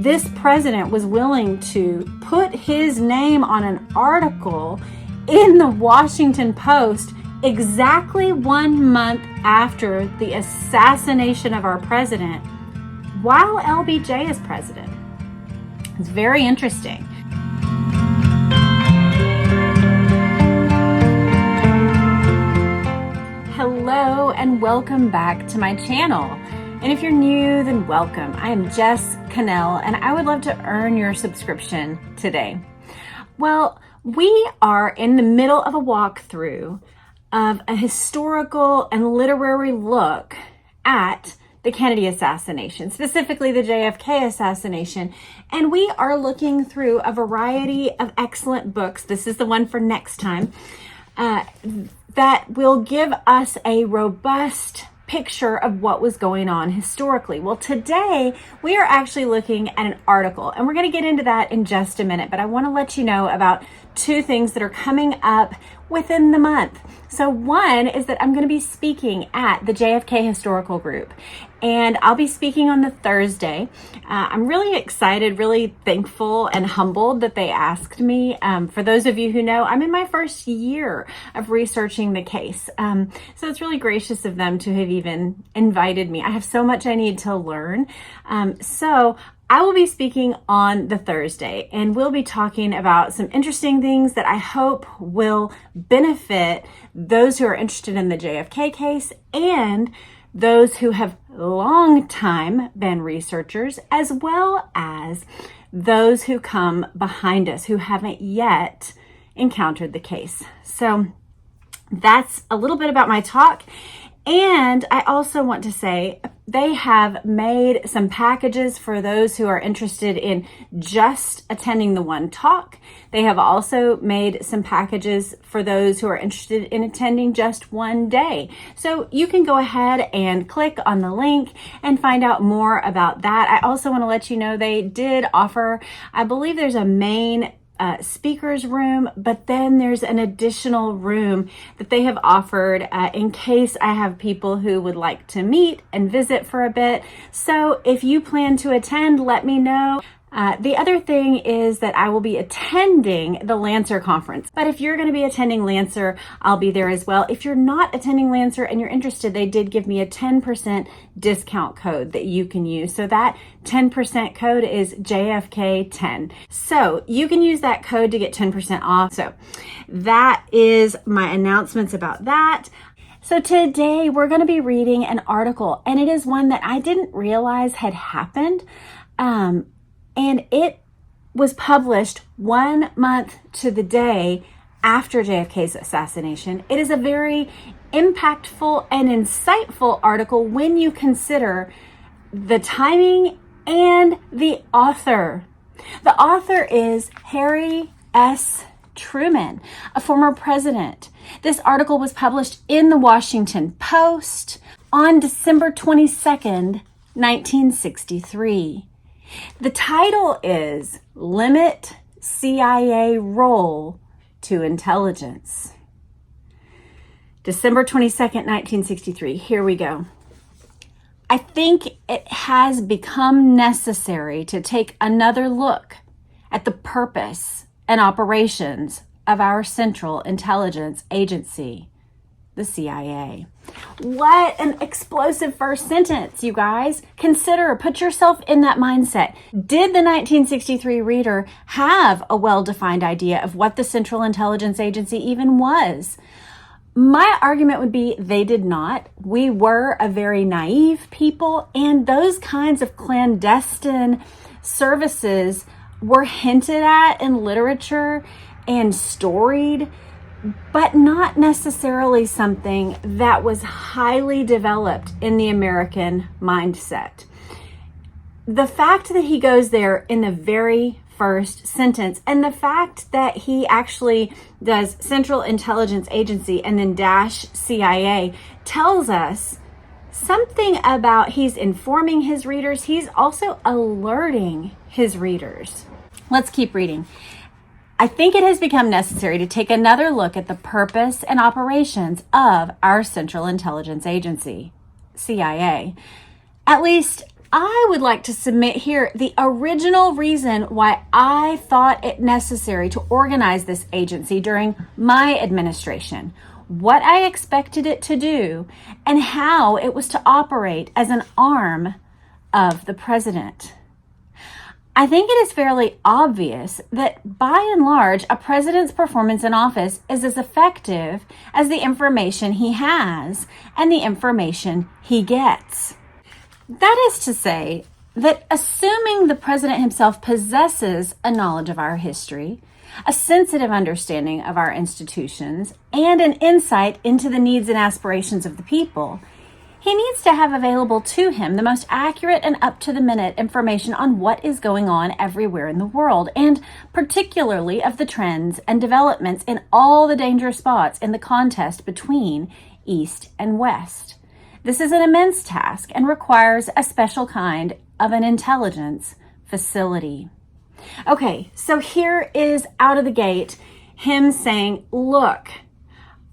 this president was willing to put his name on an article in the Washington Post exactly 1 month after the assassination of our president, while LBJ is president. It's very interesting. Hello and welcome back to my channel. And if you're new, then welcome. I am Jess, Connell, and I would love to earn your subscription today. Well, we are in the middle of a walkthrough of a historical and literary look at the Kennedy assassination, specifically the JFK assassination. And we are looking through a variety of excellent books. This is the one for next time, that will give us a robust picture of what was going on historically. Well, today we are actually looking at an article, and we're going to get into that in just a minute, but I want to let you know about two things that are coming up within the month. So one is that I'm going to be speaking at the JFK Historical Group, and I'll be speaking on the Thursday. I'm really excited, really thankful and humbled that they asked me. For those of you who know, I'm in my first year of researching the case. So it's really gracious of them to have even invited me. I have so much I need to learn. So I will be speaking on the Thursday, and we'll be talking about some interesting things that I hope will benefit those who are interested in the JFK case and those who have long time been researchers, as well as those who come behind us who haven't yet encountered the case. So that's a little bit about my talk. And I also want to say they have made some packages for those who are interested in just attending the one talk. They have also made some packages for those who are interested in attending just one day. So you can go ahead and click on the link and find out more about that. I also want to let you know they did offer, I believe there's a main speaker's room, but then there's an additional room that they have offered in case I have people who would like to meet and visit for a bit. So if you plan to attend, let me know. The other thing is that I will be attending the Lancer conference, but if you're going to be attending Lancer, I'll be there as well. If you're not attending Lancer and you're interested, they did give me a 10% discount code that you can use. So that 10% code is JFK10. So you can use that code to get 10% off. So that is my announcements about that. So today we're going to be reading an article, and it is one that I didn't realize had happened. And it was published 1 month to the day after JFK's assassination. It is a very impactful and insightful article when you consider the timing and the author. The author is Harry S. Truman, a former president. This article was published in the Washington Post on December 22nd, 1963. The title is Limit CIA Role to Intelligence. December 22nd, 1963. Here we go. I think it has become necessary to take another look at the purpose and operations of our Central Intelligence Agency, the CIA. What an explosive first sentence, you guys. Consider, put yourself in that mindset. Did the 1963 reader have a well-defined idea of what the Central Intelligence Agency even was? My argument would be they did not. We were a very naive people, and those kinds of clandestine services were hinted at in literature and storied, but not necessarily something that was highly developed in the American mindset. The fact that he goes there in the very first sentence, and the fact that he actually does Central Intelligence Agency and then dash CIA, tells us something about he's informing his readers. He's also alerting his readers. Let's keep reading. I think it has become necessary to take another look at the purpose and operations of our Central Intelligence Agency, CIA. At least I would like to submit here the original reason why I thought it necessary to organize this agency during my administration, what I expected it to do, and how it was to operate as an arm of the president. I think it is fairly obvious that by and large, a president's performance in office is as effective as the information he has and the information he gets. That is to say that assuming the president himself possesses a knowledge of our history, a sensitive understanding of our institutions, and an insight into the needs and aspirations of the people, he needs to have available to him the most accurate and up-to-the-minute information on what is going on everywhere in the world, and particularly of the trends and developments in all the danger spots in the contest between East and West. This is an immense task and requires a special kind of an intelligence facility. Okay, so here is out of the gate him saying, look,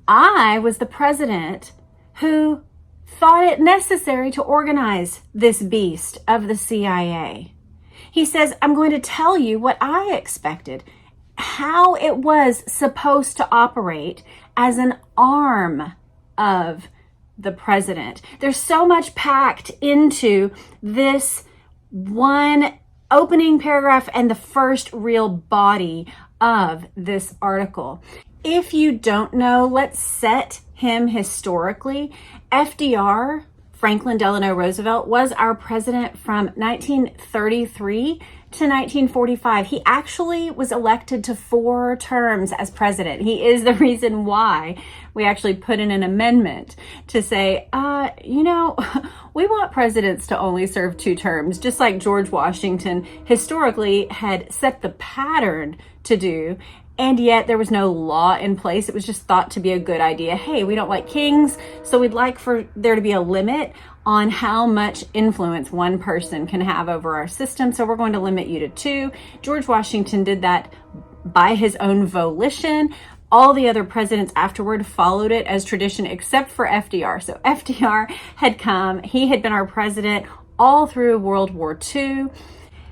I was the president who thought it necessary to organize this beast of the CIA. He says, I'm going to tell you what I expected, how it was supposed to operate as an arm of the president. There's so much packed into this one opening paragraph and the first real body of this article. If you don't know, let's set him historically. FDR, Franklin Delano Roosevelt, was our president from 1933 to 1945. He actually was elected to 4 terms as president. He is the reason why we actually put in an amendment to say, we want presidents to only serve 2 terms, just like George Washington historically had set the pattern to do. And yet there was no law in place. It was just thought to be a good idea. Hey, we don't like kings, so we'd like for there to be a limit on how much influence one person can have over our system. So we're going to limit you to 2. George Washington did that by his own volition. All the other presidents afterward followed it as tradition, except for FDR. So FDR had come. He had been our president all through World War II.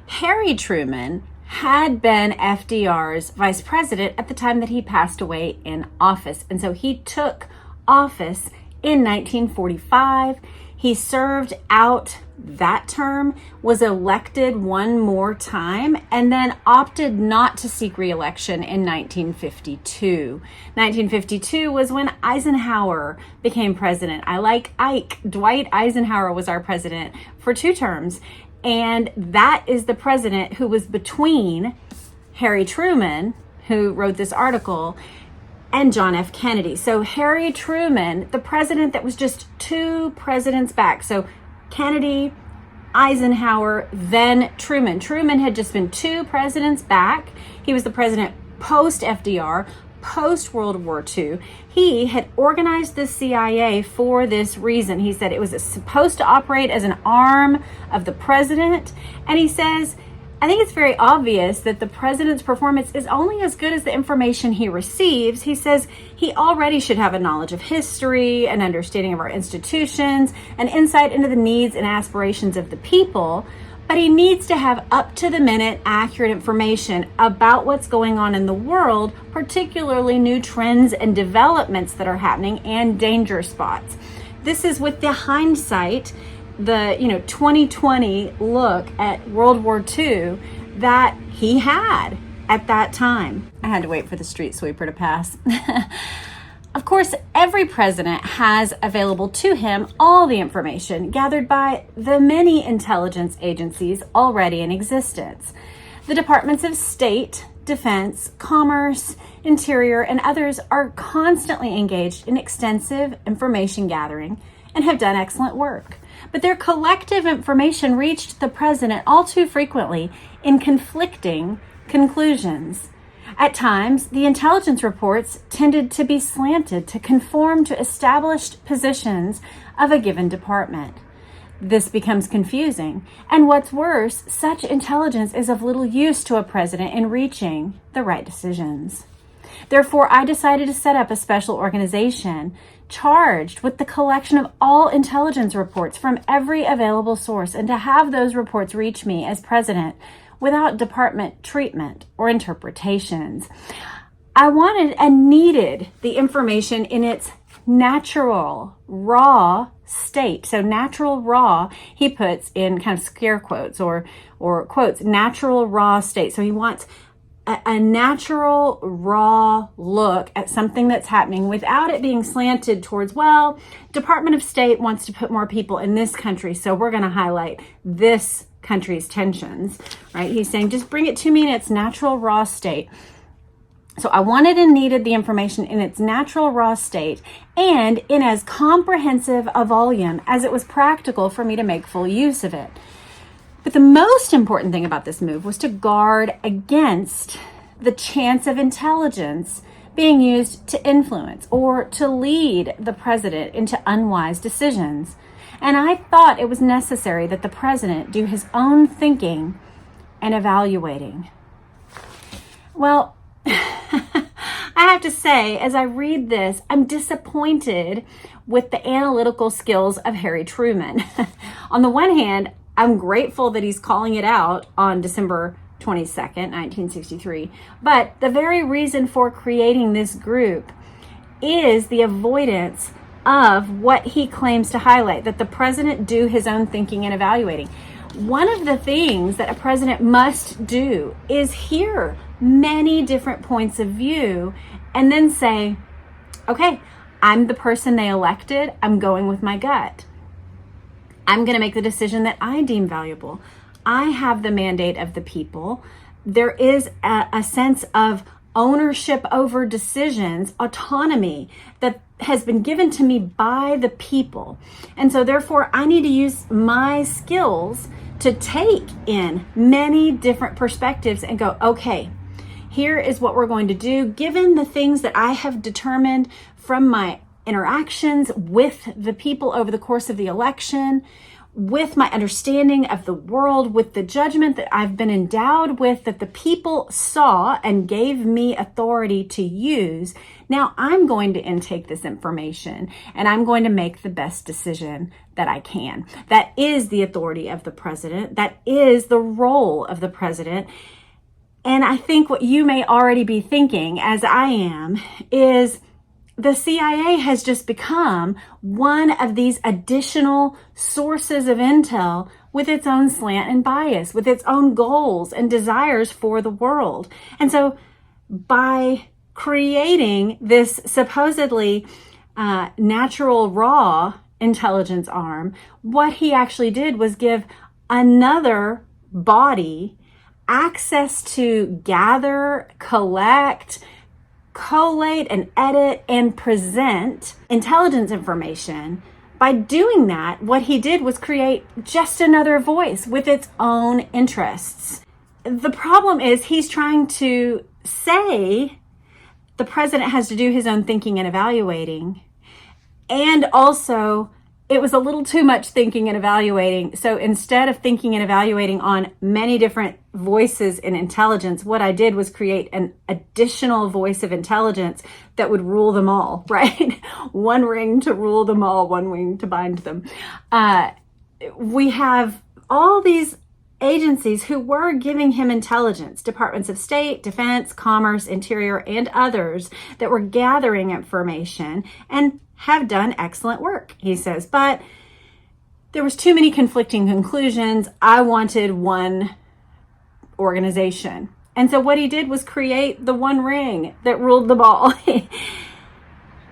Harry Truman had been FDR's vice president at the time that he passed away in office. And so he took office in 1945. He served out that term, was elected one more time, and then opted not to seek re-election in 1952. 1952 was when Eisenhower became president. I like Ike. Dwight Eisenhower was our president for 2 terms. And that is the president who was between Harry Truman, who wrote this article, and John F. Kennedy. So Harry Truman, the president that was just 2 presidents back. So Kennedy, Eisenhower, then Truman. Truman had just been 2 presidents back. He was the president post FDR, post World War II. He had organized the CIA for this reason. He said it was supposed to operate as an arm of the president. And he says, I think it's very obvious that the president's performance is only as good as the information he receives. He says he already should have a knowledge of history, an understanding of our institutions, an insight into the needs and aspirations of the people. But he needs to have up-to-the-minute, accurate information about what's going on in the world, particularly new trends and developments that are happening and danger spots. This is with the hindsight, the 2020 look at World War II that he had at that time. I had to wait for the street sweeper to pass. Of course, every president has available to him all the information gathered by the many intelligence agencies already in existence. The Departments of State, Defense, Commerce, Interior, and others are constantly engaged in extensive information gathering and have done excellent work. But their collective information reached the president all too frequently in conflicting conclusions. At times, the intelligence reports tended to be slanted to conform to established positions of a given department. This becomes confusing, and what's worse, such intelligence is of little use to a president in reaching the right decisions. Therefore, I decided to set up a special organization charged with the collection of all intelligence reports from every available source and to have those reports reach me as president without department treatment or interpretations. I wanted and needed the information in its natural, raw state. So natural, raw, he puts in kind of scare quotes or quotes, natural, raw state. So he wants a natural, raw look at something that's happening without it being slanted towards, well, Department of State wants to put more people in this country, so we're going to highlight this country's tensions, right? He's saying, just bring it to me in its natural, raw state. So I wanted and needed the information in its natural, raw state and in as comprehensive a volume as it was practical for me to make full use of it. But the most important thing about this move was to guard against the chance of intelligence being used to influence or to lead the president into unwise decisions. And I thought it was necessary that the president do his own thinking and evaluating. Well, I have to say, as I read this, I'm disappointed with the analytical skills of Harry Truman. On the one hand, I'm grateful that he's calling it out on December 22nd, 1963. But the very reason for creating this group is the avoidance of what he claims to highlight, that the president do his own thinking and evaluating. One of the things that a president must do is hear many different points of view and then say, okay, I'm the person they elected. I'm going with my gut. I'm going to make the decision that I deem valuable. I have the mandate of the people. There is a sense of ownership over decisions, autonomy that has been given to me by the people. And so therefore, I need to use my skills to take in many different perspectives and go, okay, here is what we're going to do, given the things that I have determined from my interactions with the people over the course of the election, with my understanding of the world, with the judgment that I've been endowed with, that the people saw and gave me authority to use. Now I'm going to intake this information and I'm going to make the best decision that I can. That is the authority of the president. That is the role of the president. And I think what you may already be thinking, as I am, is the CIA has just become one of these additional sources of intel with its own slant and bias, with its own goals and desires for the world. And so by creating this supposedly natural, raw intelligence arm, what he actually did was give another body access to gather, collect, collate and edit and present intelligence information. By doing that, what he did was create just another voice with its own interests. The problem is he's trying to say the president has to do his own thinking and evaluating, and also it was a little too much thinking and evaluating. So instead of thinking and evaluating on many different voices in intelligence, what I did was create an additional voice of intelligence that would rule them all, right? One ring to rule them all, one wing to bind them. We have all these agencies who were giving him intelligence, departments of state, defense, commerce, interior, and others that were gathering information and have done excellent work, he says. But there was too many conflicting conclusions. I wanted one organization. And so what he did was create the one ring that ruled them all.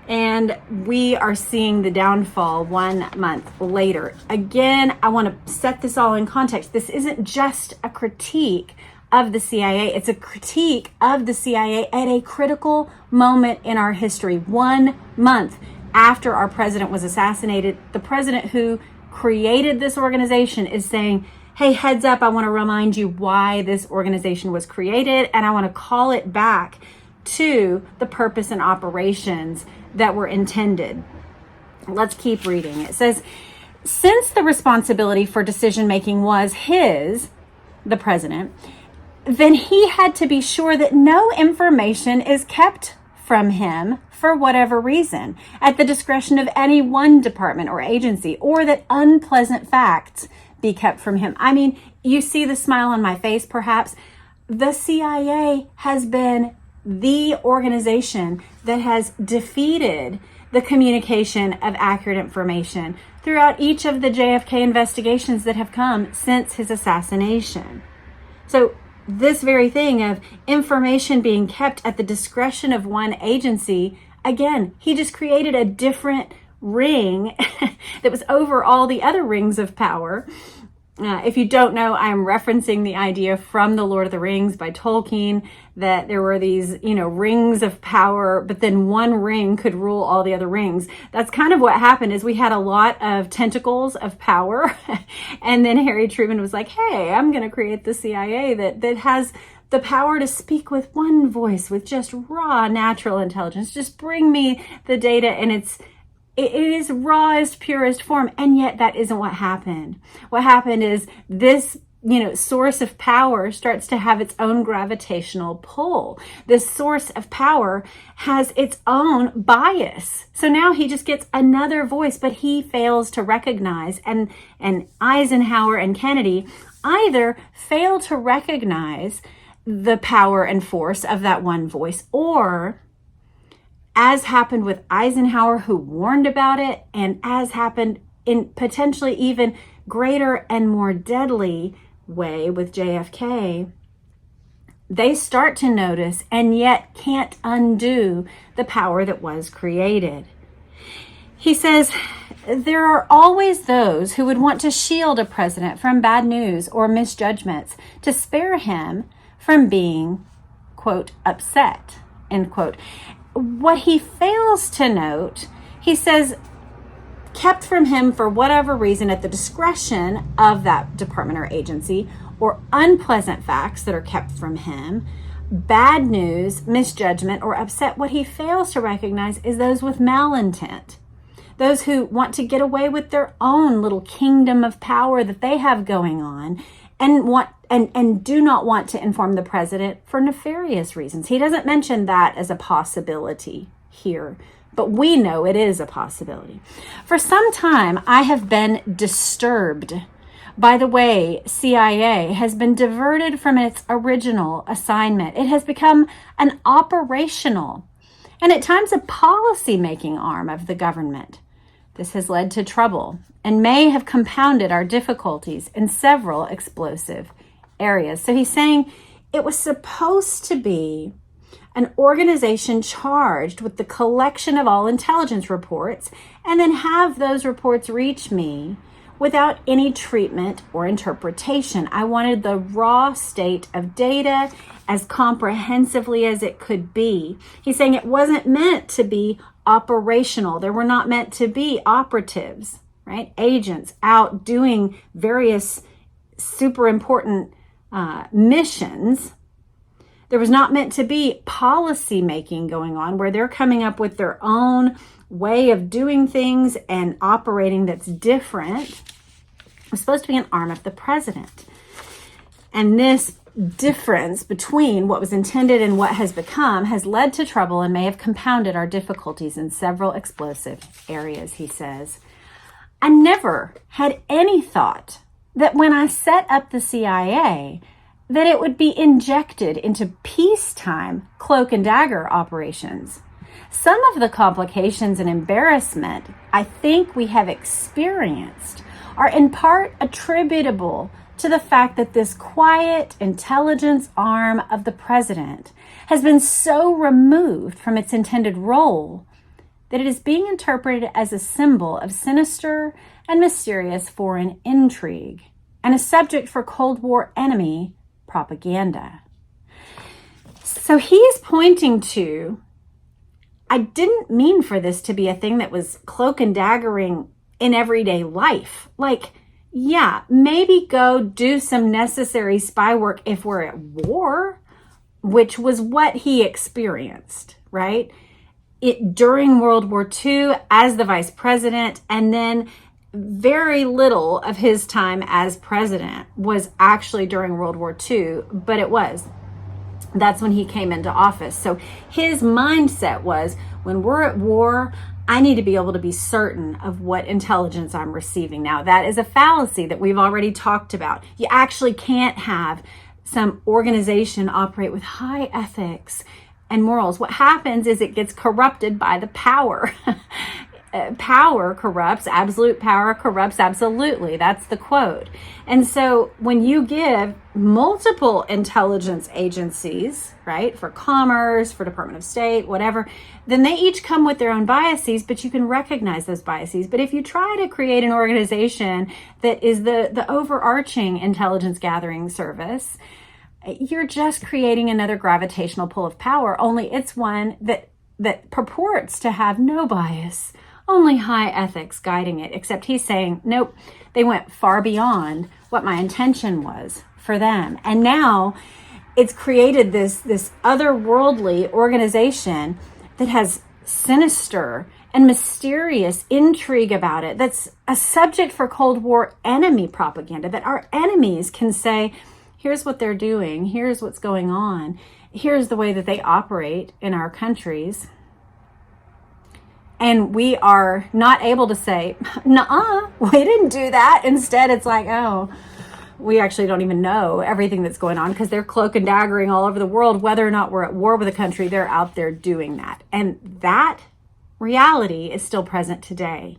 And we are seeing the downfall 1 month later. Again, I want to set this all in context. This isn't just a critique of the CIA. It's a critique of the CIA at a critical moment in our history. 1 month after our president was assassinated, the president who created this organization is saying, hey, heads up, I want to remind you why this organization was created, and I want to call it back to the purpose and operations that were intended. Let's keep reading. It says, since the responsibility for decision making was his, the president, then he had to be sure that no information is kept from him for whatever reason at the discretion of any one department or agency, or that unpleasant facts be kept from him. I mean, you see the smile on my face, perhaps. The CIA has been the organization that has defeated the communication of accurate information throughout each of the JFK investigations that have come since his assassination. So this very thing of information being kept at the discretion of one agency, again, he just created a different ring that was over all the other rings of power. If you don't know, I'm referencing the idea from The Lord of the Rings by Tolkien that there were these, rings of power, but then one ring could rule all the other rings. That's kind of what happened is we had a lot of tentacles of power. And then Harry Truman was like, hey, I'm going to create the CIA that has the power to speak with one voice, with just raw natural intelligence. Just bring me the data, and it is rawest, purest form. And yet that isn't what happened. What happened is this, source of power starts to have its own gravitational pull. This source of power has its own bias. So now he just gets another voice, but he fails to recognize, and Eisenhower and Kennedy either fail to recognize the power and force of that one voice, or as happened with Eisenhower, who warned about it, and as happened in potentially even greater and more deadly way with JFK, they start to notice and yet can't undo the power that was created. He says, there are always those who would want to shield a president from bad news or misjudgments to spare him from being, quote, upset, end quote. What he fails to note, he says, kept from him for whatever reason at the discretion of that department or agency, or unpleasant facts that are kept from him, bad news, misjudgment, or upset. What he fails to recognize is those with malintent, those who want to get away with their own little kingdom of power that they have going on, and do not want to inform the president for nefarious reasons. He doesn't mention that as a possibility here, but we know it is a possibility. For some time, I have been disturbed by the way CIA has been diverted from its original assignment. It has become an operational and at times a policy-making arm of the government. This has led to trouble and may have compounded our difficulties in several explosive areas. So he's saying it was supposed to be an organization charged with the collection of all intelligence reports and then have those reports reach me without any treatment or interpretation. I wanted the raw state of data as comprehensively as it could be. He's saying it wasn't meant to be operational. There were not meant to be operatives, right? Agents out doing various super important missions. There was not meant to be policy making going on where they're coming up with their own way of doing things and operating that's different. It was supposed to be an arm of the president. And this difference between what was intended and what has become has led to trouble and may have compounded our difficulties in several explosive areas, he says. I never had any thought that when I set up the CIA, that it would be injected into peacetime cloak and dagger operations. Some of the complications and embarrassment I think we have experienced are in part attributable to the fact that this quiet intelligence arm of the president has been so removed from its intended role that it is being interpreted as a symbol of sinister and mysterious foreign intrigue and a subject for Cold War enemy propaganda. So he is pointing to, I didn't mean for this to be a thing that was cloak and daggering in everyday life. Like, yeah, maybe go do some necessary spy work if we're at war, which was what he experienced, right? During World War II as the vice president, and then very little of his time as president was actually during World War II, but it was. That's when he came into office. So his mindset was, when we're at war, I need to be able to be certain of what intelligence I'm receiving. Now, that is a fallacy that we've already talked about. You actually can't have some organization operate with high ethics and morals. What happens is it gets corrupted by the power. Power corrupts, absolute power corrupts absolutely. That's the quote. And so when you give multiple intelligence agencies, right, for commerce, for Department of State, whatever, then they each come with their own biases, but you can recognize those biases. But if you try to create an organization that is the overarching intelligence gathering service, you're just creating another gravitational pull of power, only it's one that purports to have no bias, only high ethics guiding it, except he's saying, nope, they went far beyond what my intention was for them. And now it's created this otherworldly organization that has sinister and mysterious intrigue about it, that's a subject for Cold War enemy propaganda, that our enemies can say, here's what they're doing, here's what's going on, here's the way that they operate in our countries. And we are not able to say, nuh-uh, we didn't do that. Instead, it's like, oh, we actually don't even know everything that's going on because they're cloak and daggering all over the world. Whether or not we're at war with a country, they're out there doing that. And that reality is still present today.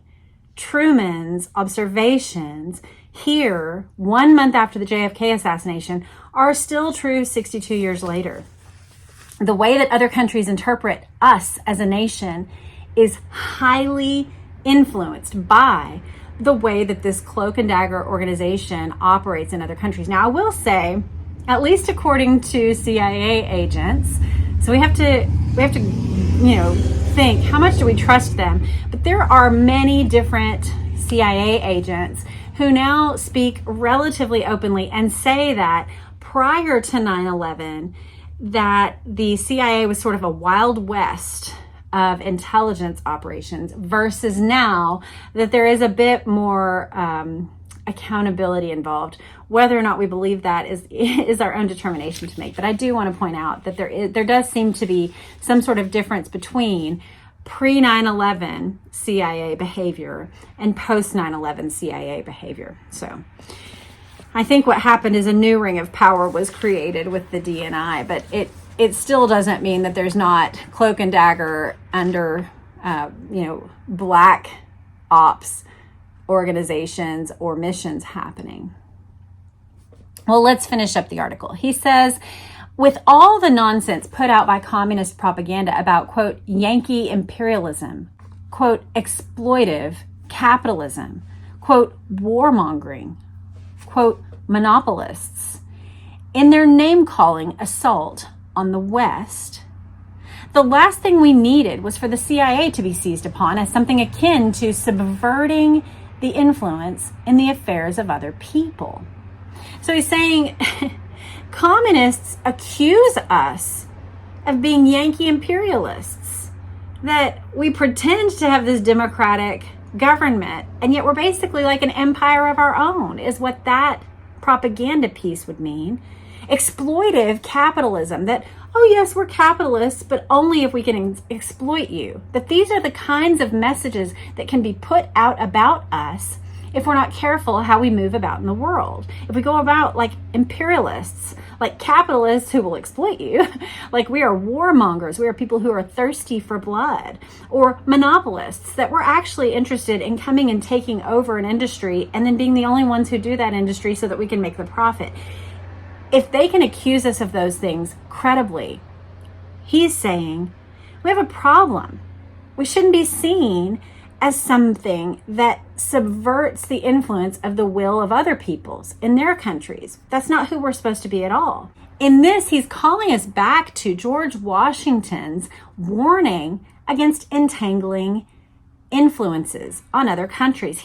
Truman's observations here, 1 month after the JFK assassination, are still true 62 years later. The way that other countries interpret us as a nation is highly influenced by the way that this cloak and dagger organization operates in other countries. Now, I will say, at least according to CIA agents, so we have to, think, how much do we trust them? But there are many different CIA agents who now speak relatively openly and say that prior to 9/11, that the CIA was sort of a Wild West of intelligence operations, versus now that there is a bit more accountability involved. Whether or not we believe that is our own determination to make. But I do want to point out that there does seem to be some sort of difference between pre 9/11 CIA behavior and post 9/11 CIA behavior. So I think what happened is a new ring of power was created with the DNI, but it still doesn't mean that there's not cloak and dagger under, black ops organizations or missions happening. Well, let's finish up the article. He says, with all the nonsense put out by communist propaganda about, quote, Yankee imperialism, quote, exploitive capitalism, quote, warmongering, quote, monopolists, in their name-calling assault on the West, the last thing we needed was for the CIA to be seized upon as something akin to subverting the influence in the affairs of other people. So he's saying communists accuse us of being Yankee imperialists, that we pretend to have this democratic government, and yet we're basically like an empire of our own, is what that propaganda piece would mean. Exploitive capitalism, that, oh yes, we're capitalists, but only if we can exploit you. That these are the kinds of messages that can be put out about us if we're not careful how we move about in the world. If we go about like imperialists, like capitalists who will exploit you, like we are warmongers, we are people who are thirsty for blood, or monopolists, that we're actually interested in coming and taking over an industry and then being the only ones who do that industry so that we can make the profit. If they can accuse us of those things credibly, he's saying we have a problem. We shouldn't be seen as something that subverts the influence of the will of other peoples in their countries. That's not who we're supposed to be at all. In this, he's calling us back to George Washington's warning against entangling influences on other countries.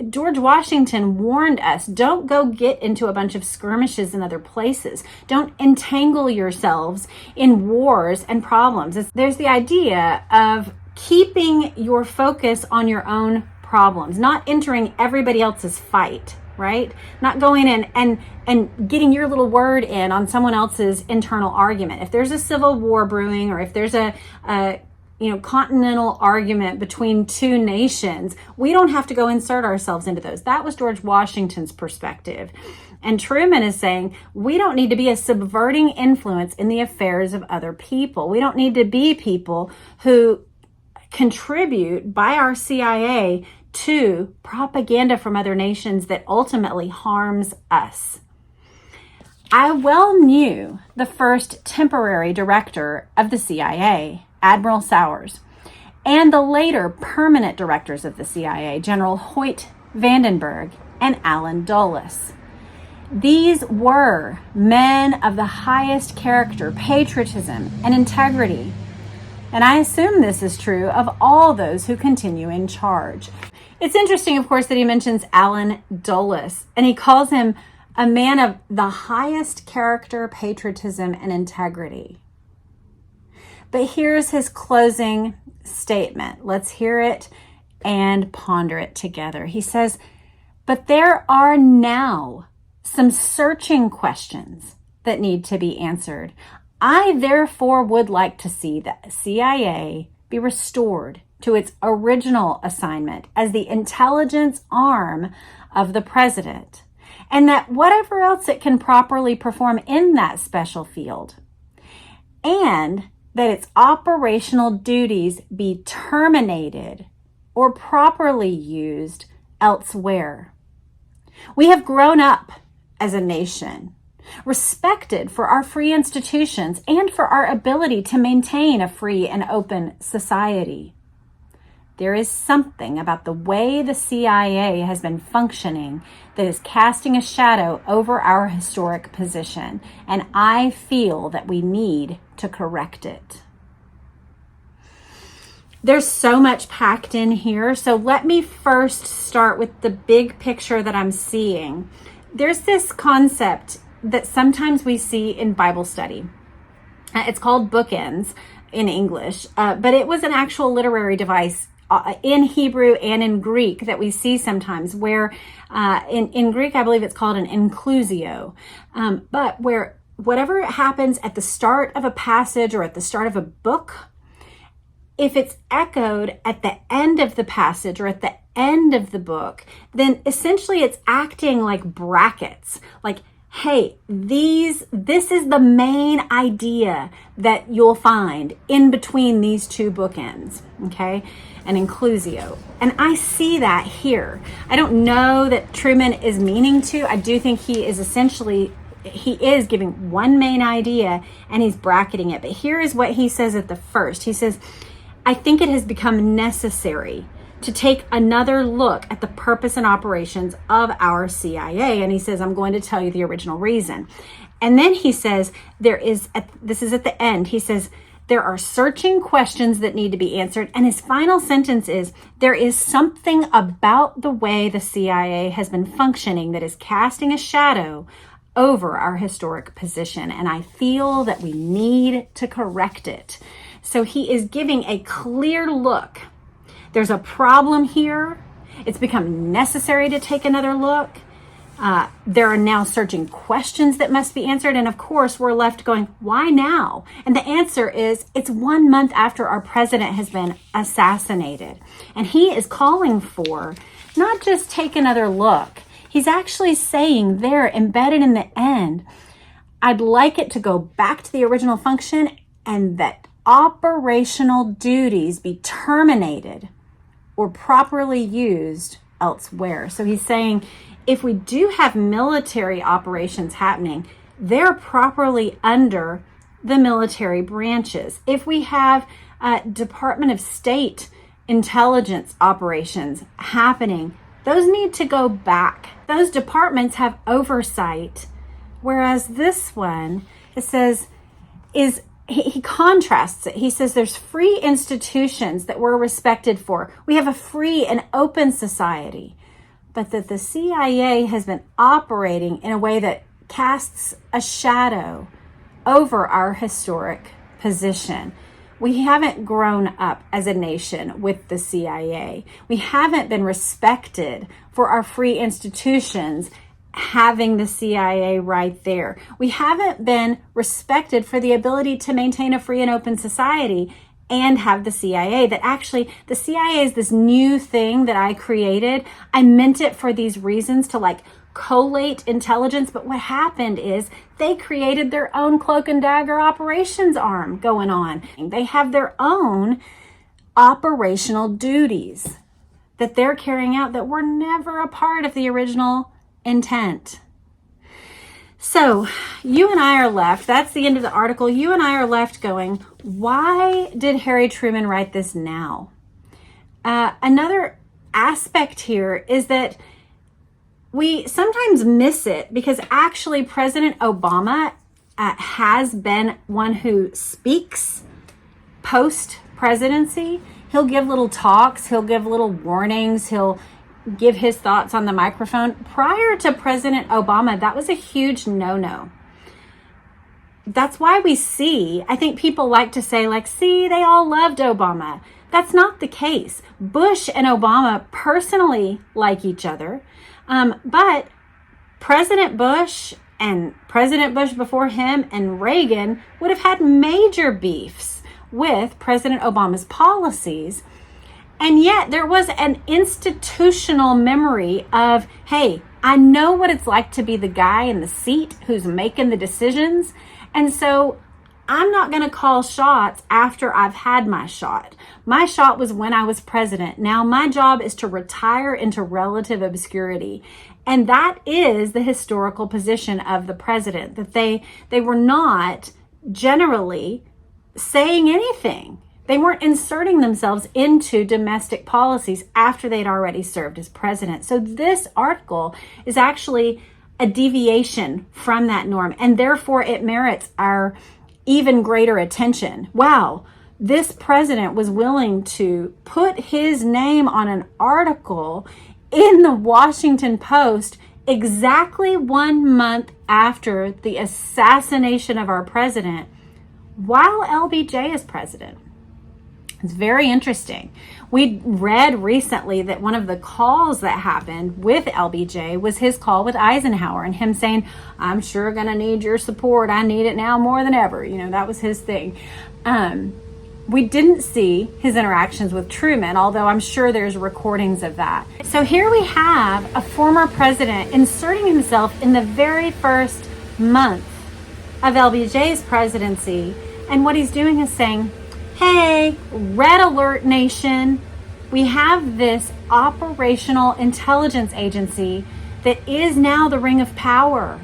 George Washington warned us, don't go get into a bunch of skirmishes in other places. Don't entangle yourselves in wars and problems. There's the idea of keeping your focus on your own problems, not entering everybody else's fight, right? Not going in and getting your little word in on someone else's internal argument. If there's a civil war brewing, or if there's a continental argument between two nations, we don't have to go insert ourselves into those. That was George Washington's perspective. And Truman is saying, we don't need to be a subverting influence in the affairs of other people. We don't need to be people who contribute by our CIA to propaganda from other nations that ultimately harms us. I well knew the first temporary director of the CIA, Admiral Sowers, and the later permanent directors of the CIA, General Hoyt Vandenberg and Allen Dulles. These were men of the highest character, patriotism, and integrity. And I assume this is true of all those who continue in charge. It's interesting, of course, that he mentions Allen Dulles, and he calls him a man of the highest character, patriotism, and integrity. But here's his closing statement. Let's hear it and ponder it together. He says, but there are now some searching questions that need to be answered. I therefore would like to see the CIA be restored to its original assignment as the intelligence arm of the president, and that whatever else it can properly perform in that special field, and that its operational duties be terminated or properly used elsewhere. We have grown up as a nation, respected for our free institutions and for our ability to maintain a free and open society. There is something about the way the CIA has been functioning that is casting a shadow over our historic position, and I feel that we need to correct it. There's so much packed in here, so let me first start with the big picture that I'm seeing. There's this concept that sometimes we see in Bible study. It's called bookends in English, but it was an actual literary device in Hebrew and in Greek that we see sometimes, where in Greek, I believe it's called an inclusio, but where whatever happens at the start of a passage or at the start of a book, if it's echoed at the end of the passage or at the end of the book, then essentially it's acting like brackets, like, hey, this is the main idea that you'll find in between these two bookends, okay? An inclusio. And I see that here. I don't know that Truman is meaning to. I do think he is giving one main idea and he's bracketing it. But here is what he says at the first. He says, I think it has become necessary to take another look at the purpose and operations of our CIA. And he says, I'm going to tell you the original reason. And then he says, this is at the end, he says, there are searching questions that need to be answered. And his final sentence is, there is something about the way the CIA has been functioning that is casting a shadow over our historic position. And I feel that we need to correct it. So he is giving a clear look. There's a problem here. It's become necessary to take another look. There are now searching questions that must be answered. And of course, we're left going, why now? And the answer is, it's 1 month after our president has been assassinated. And he is calling for not just take another look. He's actually saying there, embedded in the end, I'd like it to go back to the original function and that operational duties be terminated or properly used elsewhere. So he's saying, if we do have military operations happening, they're properly under the military branches. If we have Department of State intelligence operations happening, those need to go back. Those departments have oversight, whereas this one, it says, he contrasts it. He says there's free institutions that we're respected for. We have a free and open society, but that the CIA has been operating in a way that casts a shadow over our historic position. We haven't grown up as a nation with the CIA. We haven't been respected for our free institutions having the CIA right there. We haven't been respected for the ability to maintain a free and open society and have the CIA. That actually, the CIA is this new thing that I created. I meant it for these reasons, to like collate intelligence, but what happened is they created their own cloak and dagger operations arm going on. They have their own operational duties that they're carrying out that were never a part of the original intent. So you and I are left, that's the end of the article. You and I are left going, why did Harry Truman write this now? Another aspect here is that we sometimes miss it, because actually President Obama has been one who speaks post-presidency. He'll give little talks, he'll give little warnings, he'll give his thoughts on the microphone. Prior to President Obama, that was a huge no-no. That's why we see, I think people like to say, like, see, they all loved Obama. That's not the case. Bush and Obama personally like each other. But President Bush and President Bush before him and Reagan would have had major beefs with President Obama's policies. And yet there was an institutional memory of, hey, I know what it's like to be the guy in the seat who's making the decisions. And so I'm not going to call shots after I've had my shot. My shot was when I was president. Now my job is to retire into relative obscurity. And that is the historical position of the president, that they were not generally saying anything. They weren't inserting themselves into domestic policies after they'd already served as president. So this article is actually a deviation from that norm, and therefore it merits our even greater attention. Wow, this president was willing to put his name on an article in the Washington Post exactly 1 month after the assassination of our president, while LBJ is president. It's very interesting. We read recently that one of the calls that happened with LBJ was his call with Eisenhower, and him saying, I'm sure gonna need your support. I need it now more than ever. You know, that was his thing. We didn't see his interactions with Truman, although I'm sure there's recordings of that. So here we have a former president inserting himself in the very first month of LBJ's presidency. And what he's doing is saying, hey, red alert nation, we have this operational intelligence agency that is now the ring of power.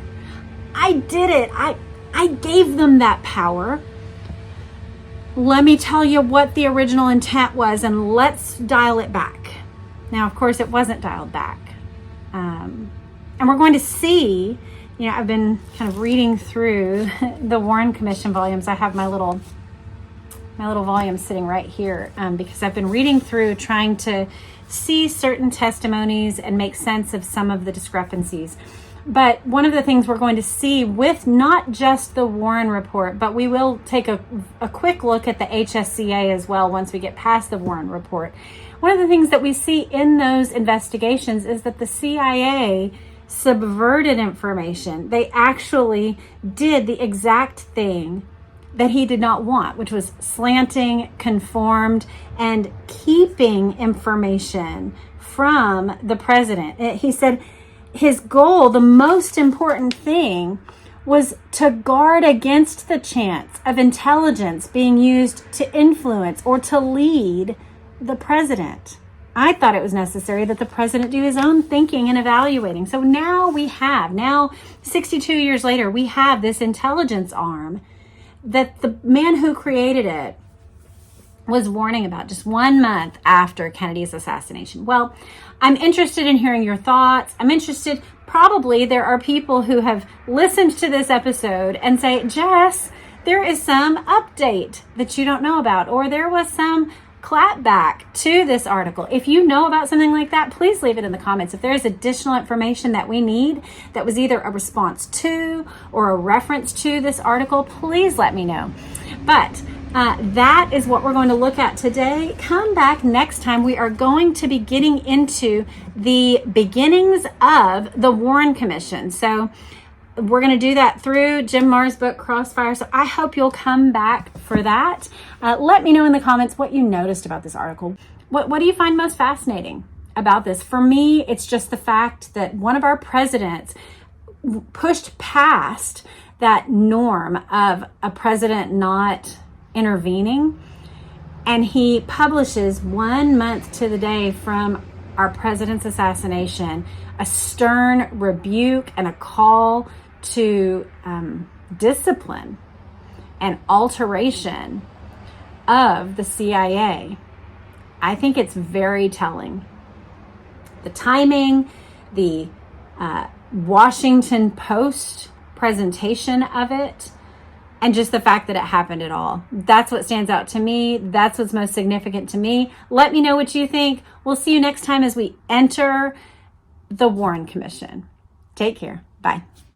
I did it. I gave them that power. Let me tell you what the original intent was, and let's dial it back. Now, of course, it wasn't dialed back. And we're going to see, you know, I've been kind of reading through the Warren Commission volumes. I have my little volume sitting right here because I've been reading through, trying to see certain testimonies and make sense of some of the discrepancies. But one of the things we're going to see with not just the Warren report, but we will take a quick look at the HSCA as well once we get past the Warren report. One of the things that we see in those investigations is that the CIA subverted information. They actually did the exact thing that he did not want, which was slanting, conformed, and keeping information from the president. He said his goal, the most important thing, was to guard against the chance of intelligence being used to influence or to lead the president. I thought it was necessary that the president do his own thinking and evaluating. So now 62 years later, we have this intelligence arm that the man who created it was warning about just 1 month after Kennedy's assassination. Well, I'm interested in hearing your thoughts. I'm interested, probably there are people who have listened to this episode and say, Jess, there is some update that you don't know about, or there was some clapback to this article. If you know about something like that, please leave it in the comments. If there's additional information that we need that was either a response to or a reference to this article, please let me know. But that is what we're going to look at today. Come back next time. We are going to be getting into the beginnings of the Warren Commission. So we're going to do that through Jim Marr's book, Crossfire. So I hope you'll come back for that. Let me know in the comments what you noticed about this article. What do you find most fascinating about this? For me, it's just the fact that one of our presidents pushed past that norm of a president not intervening, and he publishes 1 month to the day from our president's assassination a stern rebuke and a call to discipline and alteration of the CIA. I think it's very telling. The timing, the Washington Post presentation of it, and just the fact that it happened at all. That's what stands out to me. That's what's most significant to me. Let me know what you think. We'll see you next time as we enter the Warren Commission. Take care. Bye.